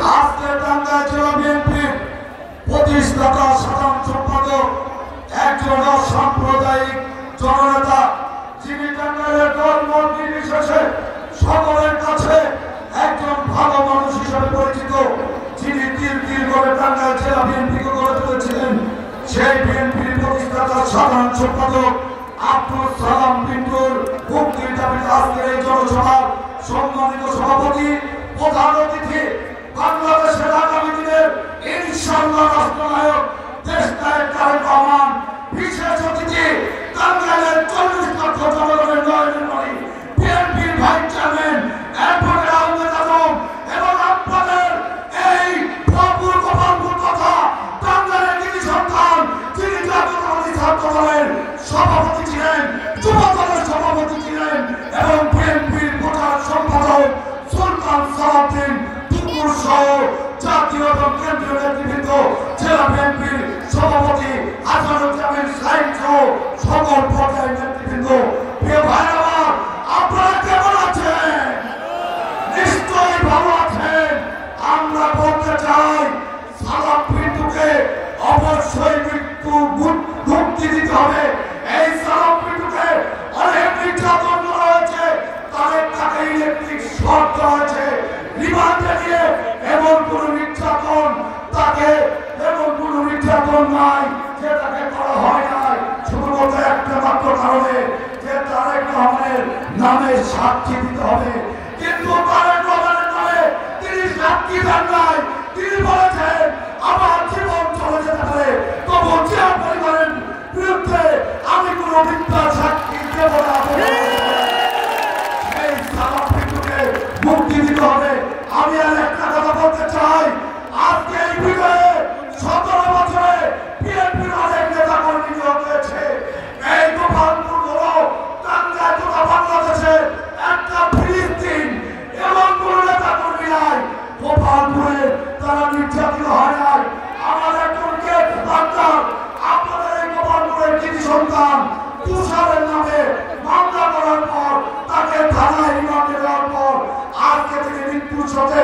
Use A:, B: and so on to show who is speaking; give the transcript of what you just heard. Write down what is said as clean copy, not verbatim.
A: আজকে টাঙ্গাইল জেলা বিএনপির প্রতিষ্ঠাতা সাধারণ সম্পাদক একজন অসাম্প্রদায়িক জননেতা, যিনি টাঙ্গাইলের দলমত নির্বিশেষে সকলের কাছে একজন ভালো মানুষ হিসেবে পরিচিত, যিনি তিল করে টাঙ্গাইল জেলা বিএনপিকে গড়ে তুলেছিলেন, সেই বিএনপির প্রতিষ্ঠাতা সাধারণ সম্পাদক আব্দুল সালাম পিন্টুর মুক্তির দাবিতে আজকের এই জনসভার সম্মানিত সভাপতি, প্রধান অতিথি, বাংলাদেশের আগামী দিনের ইনশাআল্লাহ রাষ্ট্রনায়ক দেশনায়ক তারেক রহমান, বিশেষ অতিথি টাঙ্গাইলের 40 লক্ষ জনগণের নয়নের মণি বিএনপির ভাইস চেয়ারম্যান অ্যাডভোকেট আহমেদ আজম এবং আপনাদের এই ভরপুর গোপালপুর তথা টাঙ্গাইলের কৃতি সন্তান, যিনি জাতীয়তাবাদী ছাত্র দলের সভাপতি ছিলেন, যুব দলের সভাপতি ছিলেন এবং বিএনপির প্রচার সম্পাদক সুলতান সালাউদ্দিন টুকুর সহ জাতীয় এবং কেন্দ্রীয় নেতৃবৃন্দ, জেলা বিএনপির সভাপতি হাসানুজ্জামান সাইদ সহ সকল পর্যায়ের নেতৃবৃন্দ, প্রিয় ভাইরা আমার, আপনারা কেমন আছেন? নিশ্চয়ই ভালো আছেন। আমরা বলতে চাই, সালাম পিন্টুকে অবশ্যই মুক্তি দিতে হবে। এই সালাম পিন্টুকে অনেক নির্যাতন করা হয়েছে, তাকে ইলেকট্রিক শক দেওয়া হয়েছে, রিমান্ডে নিয়ে এমন কোন নির্যাতন নাই যে তাকে করা হয় নাই, শুধুমাত্র একটা মাত্র কারণে যে তারেক রহমানের নামে সাক্ষী দিতে হবে। কিন্তু তারেক রহমানের নামে তিনি সাক্ষী দেন নাই। তিনি বলেছেন আমার জীবন চলে যেতে পারে, তবু জিয়া পরিবারের বিরুদ্ধে আমি কোন মিথ্যা সাক্ষী দেব না। সেই সালাম পিন্টুকে মুক্তি দিতে হবে। আমি আর একটা কথা বলতে চাই, আজকে এই বিজয়ে 17 বছরে বিএনপির অনেক নেতা কর্মী নিয়োগ হয়েছে। এই গোপালপুর হলো টাঙ্গাইল তথা বাংলাদেশের একটা ফিলিস্তিন, এবং কোন নেতা কর্মী নাই গোপালপুরে তারা নির্যাতিত হয় নাই। আমার একজন আপনাদের এই গোপালপুরের কৃতি সন্তান তুষারের নামে মামলা করার পর তাকে থানায় রিমান্ডে দেওয়ার পর আজকে থেকে মৃত্যুর সাথে